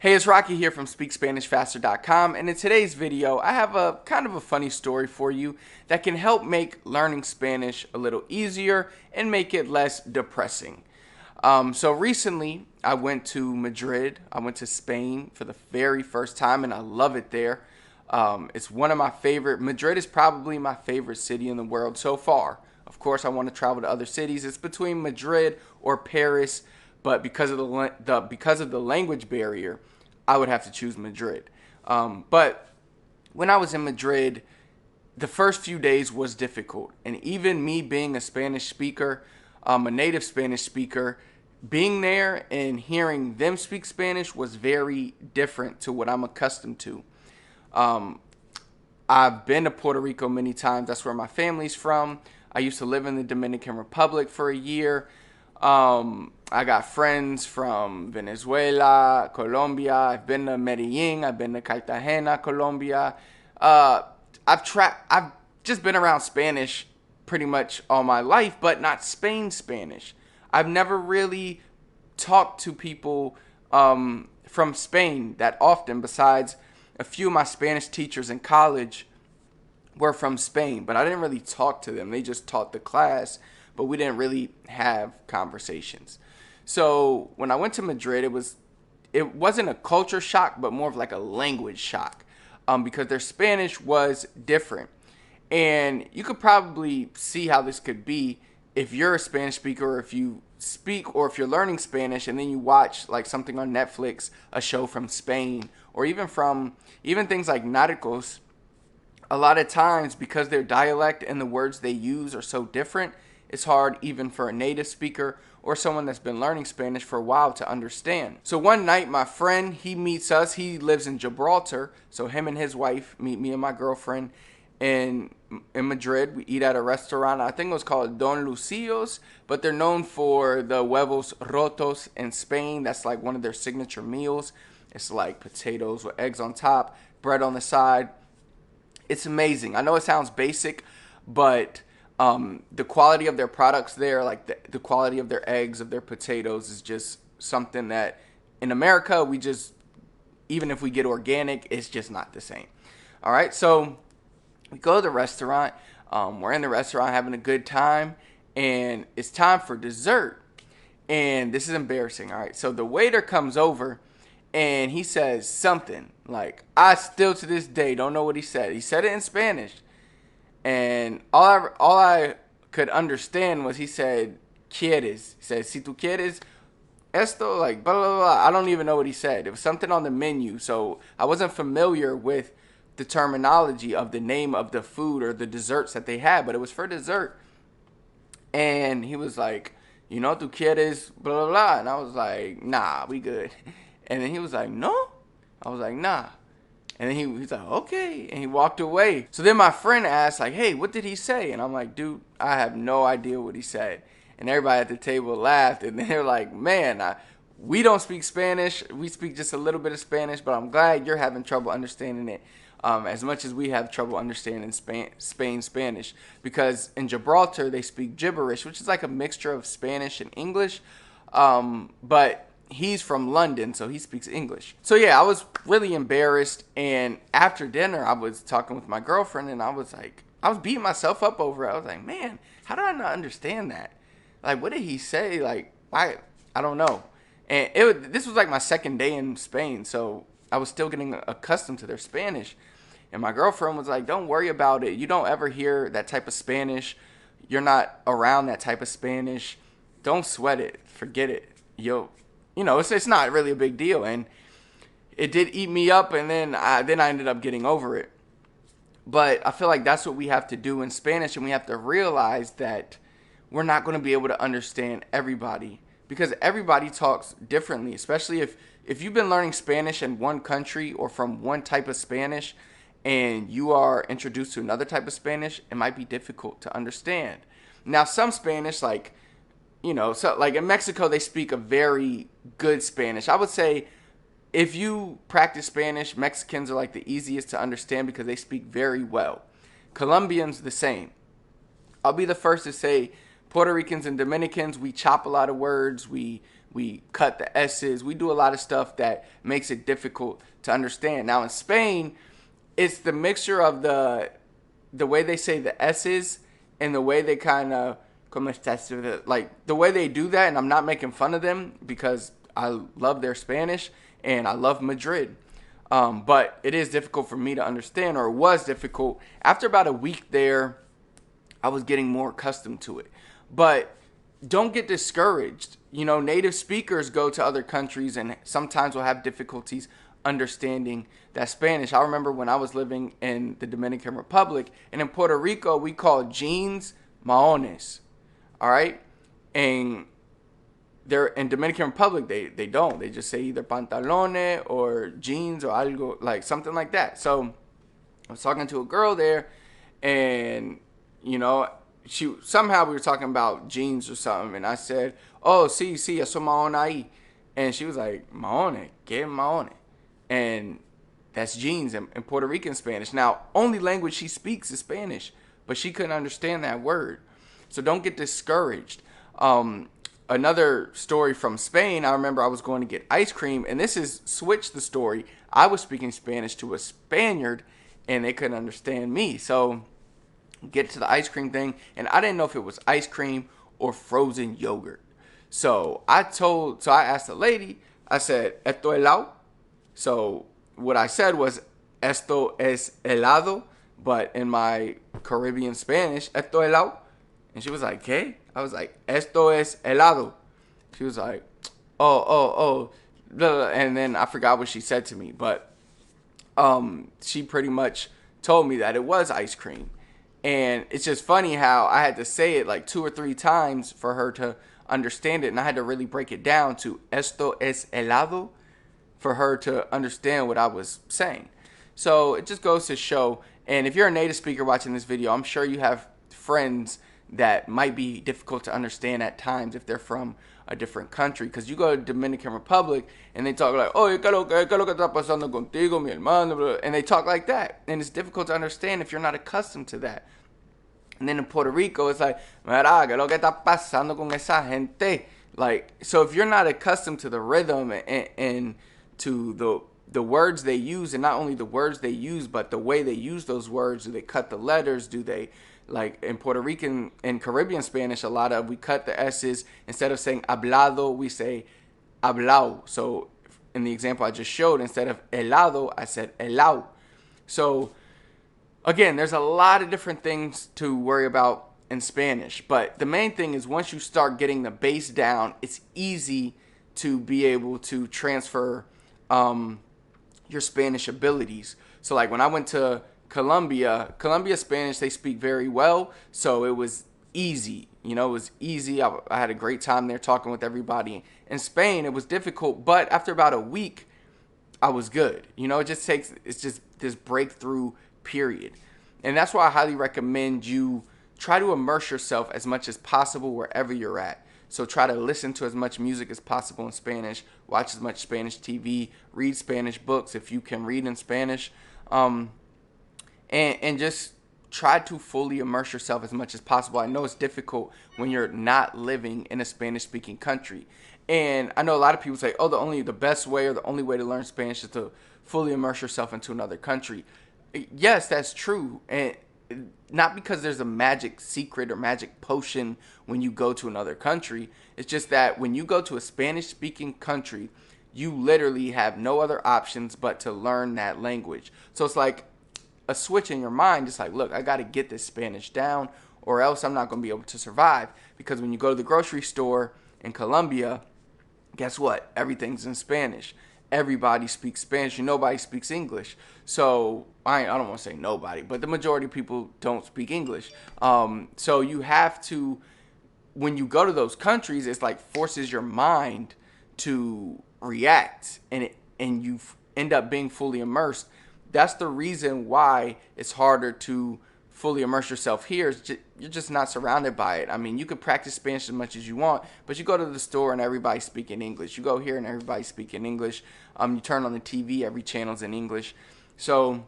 Hey, it's Rocky here from SpeakSpanishFaster.com, and in today's video, I have a kind of a funny story for you that can help make learning Spanish a little easier and make it less depressing. So recently, I went to Madrid. I went to Spain for the very first time, and I love it there. It's one of my favorite. Madrid is probably my favorite city in the world so far. Of course, I want to travel to other cities. It's between Madrid or Paris, but because of the language barrier, I would have to choose Madrid. But when I was in Madrid, the first few days was difficult, and even me being a Spanish speaker, a native Spanish speaker, being there and hearing them speak Spanish was very different to what I'm accustomed to. I've been to Puerto Rico many times. That's where my family's from. I used to live in the Dominican Republic for a year. I got friends from Venezuela, Colombia. I've been to Medellin. I've been to Cartagena, Colombia. I've just been around Spanish pretty much all my life, but not Spain Spanish. I've never really talked to people from Spain that often, besides a few of my Spanish teachers in college were from Spain, but I didn't really talk to them. They just taught the class, but we didn't really have conversations. So when I went to Madrid, it wasn't a culture shock, but more of like a language shock, because their Spanish was different. And you could probably see how this could be if you're a Spanish speaker, or if you speak, or if you're learning Spanish and then you watch like something on Netflix, a show from Spain, or even things like Narcos. A lot of times, because their dialect and the words they use are so different, it's hard even for a native speaker or someone that's been learning Spanish for a while to understand. So one night, my friend, he meets us. He lives in Gibraltar, so him and his wife meet me and my girlfriend in Madrid. We eat at a restaurant. I think it was called Don Lucio's, but they're known for the huevos rotos in Spain. That's like one of their signature meals. It's like potatoes with eggs on top, bread on the side. It's amazing. I know it sounds basic, but the quality of their products there, like the quality of their eggs, of their potatoes, is just something that in America, even if we get organic, it's just not the same. All right, so we go to the restaurant. We're in the restaurant having a good time, and it's time for dessert. And this is embarrassing. All right, so the waiter comes over, and he says something like, I still to this day don't know what he said. He said it in Spanish. And all I could understand was he said, quieres. He said, si tú quieres esto, like, blah, blah, blah. I don't even know what he said. It was something on the menu. So I wasn't familiar with the terminology of the name of the food or the desserts that they had, but it was for dessert. And he was like, tú quieres, blah, blah, blah. And I was like, nah, we good. And then he was like, no? I was like, nah. And then he's like, okay. And he walked away. So then my friend asked, like, hey, what did he say? And I'm like, dude, I have no idea what he said. And everybody at the table laughed. And they're like, man, we don't speak Spanish. We speak just a little bit of Spanish. But I'm glad you're having trouble understanding it as much as we have trouble understanding Spain Spanish. Because in Gibraltar, they speak gibberish, which is like a mixture of Spanish and English. But he's from London, so he speaks English. So yeah, I was really embarrassed, and after dinner, I was talking with my girlfriend, and I was beating myself up over it. I was like, man, how did I not understand that? Like, what did he say? Like, why? I don't know. And this was like my second day in Spain, so I was still getting accustomed to their Spanish. And my girlfriend was like, don't worry about it. You don't ever hear that type of Spanish. You're not around that type of Spanish. Don't sweat it. Forget it. It's not really a big deal. And it did eat me up, and then I ended up getting over it. But I feel like that's what we have to do in Spanish, and we have to realize that we're not going to be able to understand everybody, because everybody talks differently, especially if you've been learning Spanish in one country or from one type of Spanish and you are introduced to another type of Spanish, it might be difficult to understand. Now, some Spanish, like in Mexico, they speak a very good Spanish. I would say if you practice Spanish, Mexicans are like the easiest to understand because they speak very well. Colombians, the same. I'll be the first to say Puerto Ricans and Dominicans, we chop a lot of words. We We cut the S's. We do a lot of stuff that makes it difficult to understand. Now in Spain, it's the mixture of the way they say the S's and the way they kind of like the way they do that. And I'm not making fun of them because I love their Spanish and I love Madrid. But it is difficult for me to understand, or it was difficult. After about a week there, I was getting more accustomed to it. But don't get discouraged. You know, native speakers go to other countries and sometimes will have difficulties understanding that Spanish. I remember when I was living in the Dominican Republic, and in Puerto Rico, we call jeans maones. All right? And they're in Dominican Republic, they don't. They just say either pantalones or jeans or algo, like something like that. So I was talking to a girl there, and you know, somehow we were talking about jeans or something, and I said, "Oh, sí, eso maón ahí," and she was like, "Maones, ¿qué maones?" And that's jeans in Puerto Rican Spanish. Now, only language she speaks is Spanish, but she couldn't understand that word. So don't get discouraged. Another story from Spain, I remember I was going to get ice cream, and this is switched the story. I was speaking Spanish to a Spaniard, and they couldn't understand me. So get to the ice cream thing, and I didn't know if it was ice cream or frozen yogurt. So I asked the lady, I said, "Esto helado?" So what I said was, "Esto es helado," but in my Caribbean Spanish, "Esto helado?" And she was like, "¿Qué?" I was like, "Esto es helado." She was like, oh. Blah, blah. And then I forgot what she said to me, but she pretty much told me that it was ice cream. And it's just funny how I had to say it like 2 or 3 times for her to understand it, and I had to really break it down to "Esto es helado" for her to understand what I was saying. So it just goes to show, and if you're a native speaker watching this video, I'm sure you have friends that might be difficult to understand at times if they're from a different country. Because you go to Dominican Republic and they talk like, "Oh, ¿qué lo que está pasando contigo, mi hermano?" And they talk like that. And it's difficult to understand if you're not accustomed to that. And then in Puerto Rico, it's like, "Mira, ¿qué lo que está pasando con esa gente?" Like, so if you're not accustomed to the rhythm and to the words they use, and not only the words they use, but the way they use those words, do they cut the letters? Do they, like in Puerto Rican and Caribbean Spanish, we cut the S's. Instead of saying hablado, we say hablao. So in the example I just showed, instead of helado, I said helao. So again, there's a lot of different things to worry about in Spanish, but the main thing is once you start getting the base down, it's easy to be able to transfer your Spanish abilities. So like when I went to Colombia Spanish, they speak very well, so it was easy. You know, it was easy. I had a great time there talking with everybody. In Spain, it was difficult, but after about a week, I was good. You know, it's just this breakthrough period. And that's why I highly recommend you try to immerse yourself as much as possible wherever you're at. So try to listen to as much music as possible in Spanish, watch as much Spanish TV, read Spanish books if you can read in Spanish, and just try to fully immerse yourself as much as possible. I know it's difficult when you're not living in a Spanish-speaking country. And I know a lot of people say, "Oh, the best way or the only way to learn Spanish is to fully immerse yourself into another country." Yes, that's true. And not because there's a magic secret or magic potion when you go to another country. It's just that when you go to a Spanish-speaking country, you literally have no other options but to learn that language. So it's like a switch in your mind. It's like, look, I got to get this Spanish down or else I'm not going to be able to survive. Because when you go to the grocery store in Colombia, guess what? Everything's in Spanish. Everybody speaks Spanish and nobody speaks English. So I don't want to say nobody, but the majority of people don't speak English. So you have to, when you go to those countries, it's like forces your mind to react, and you end up being fully immersed. That's the reason why it's harder to fully immerse yourself here. You're just not surrounded by it. I mean, you could practice Spanish as much as you want, but you go to the store and everybody's speaking English. You go here and everybody's speaking English. You turn on the TV, every channel's in English. So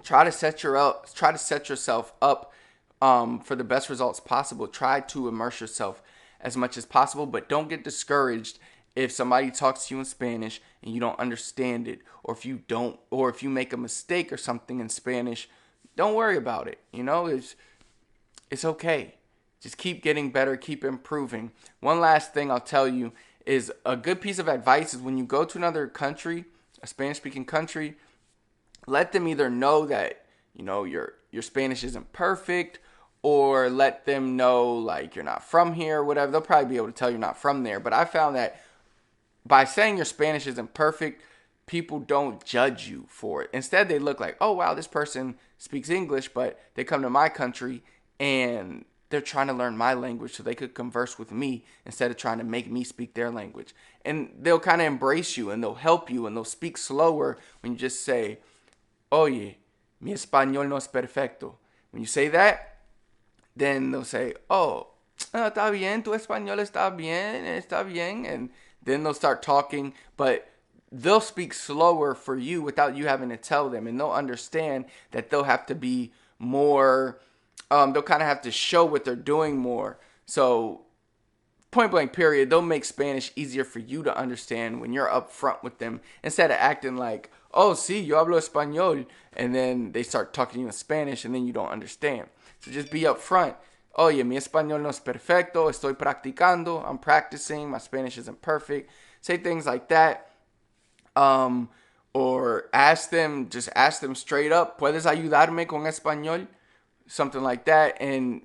try to set yourself up for the best results possible. Try to immerse yourself as much as possible, but don't get discouraged if somebody talks to you in Spanish and you don't understand it, or if you make a mistake or something in Spanish, don't worry about it. It's okay. Just keep getting better, keep improving. One last thing I'll tell you is a good piece of advice is when you go to another country, a Spanish-speaking country, let them either know that, your Spanish isn't perfect, or let them know like you're not from here or whatever. They'll probably be able to tell you're not from there. But I found that by saying your Spanish isn't perfect, people don't judge you for it. Instead, they look like, oh, wow, this person speaks English, but they come to my country and they're trying to learn my language so they could converse with me instead of trying to make me speak their language. And they'll kind of embrace you and they'll help you and they'll speak slower when you just say, oye, mi español no es perfecto. When you say that, then they'll say, oh, está bien, tu español está bien. And then they'll start talking, but they'll speak slower for you without you having to tell them. And they'll understand that they'll have to be more, they'll kind of have to show what they're doing more. So, point blank period, they'll make Spanish easier for you to understand when you're up front with them instead of acting like, oh, sí, yo hablo español, and then they start talking to you in Spanish and then you don't understand. So just be up front. Oye, mi español no es perfecto, estoy practicando, I'm practicing, my Spanish isn't perfect. Say things like that. Or ask them straight up, ¿puedes ayudarme con español? Something like that, and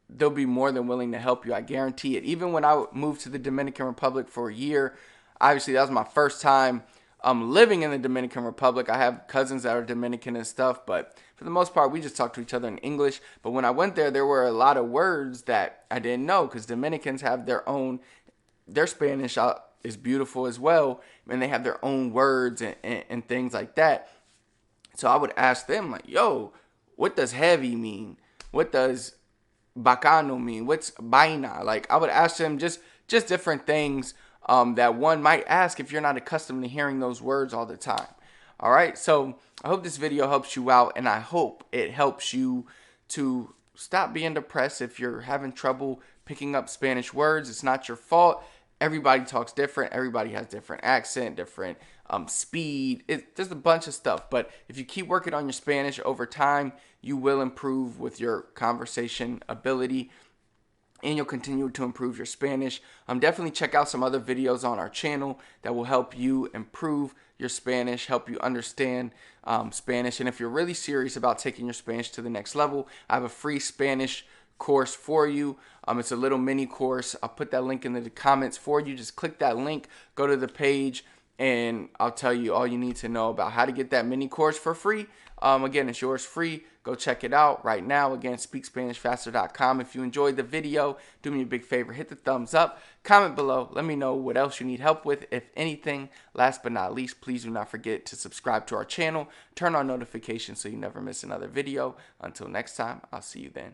they'll be more than willing to help you. I guarantee it. Even when I moved to the Dominican Republic for a year, obviously that was my first time living in the Dominican Republic. I have cousins that are Dominican and stuff, but for the most part, we just talk to each other in English. But when I went there were a lot of words that I didn't know because Dominicans have their Spanish is beautiful as well, and they have their own words and things like that. So I would ask them like, yo, what does heavy mean? What does bacano mean? What's vaina? Like, I would ask them just different things that one might ask if you're not accustomed to hearing those words all the time. All right, so I hope this video helps you out, and I hope it helps you to stop being depressed if you're having trouble picking up Spanish words. It's not your fault. Everybody talks different. Everybody has different accent, different speed. There's a bunch of stuff. But if you keep working on your Spanish over time, you will improve with your conversation ability, and you'll continue to improve your Spanish. Definitely check out some other videos on our channel that will help you improve your Spanish, help you understand Spanish. And if you're really serious about taking your Spanish to the next level, I have a free Spanish course for you. It's a little mini course. I'll put that link in the comments for you. Just click that link, go to the page, and I'll tell you all you need to know about how to get that mini course for free. Again, it's yours free. Go check it out right now. Again, speakspanishfaster.com. If you enjoyed the video, do me a big favor. Hit the thumbs up. Comment below. Let me know what else you need help with, if anything. Last but not least, please do not forget to subscribe to our channel. Turn on notifications so you never miss another video. Until next time, I'll see you then.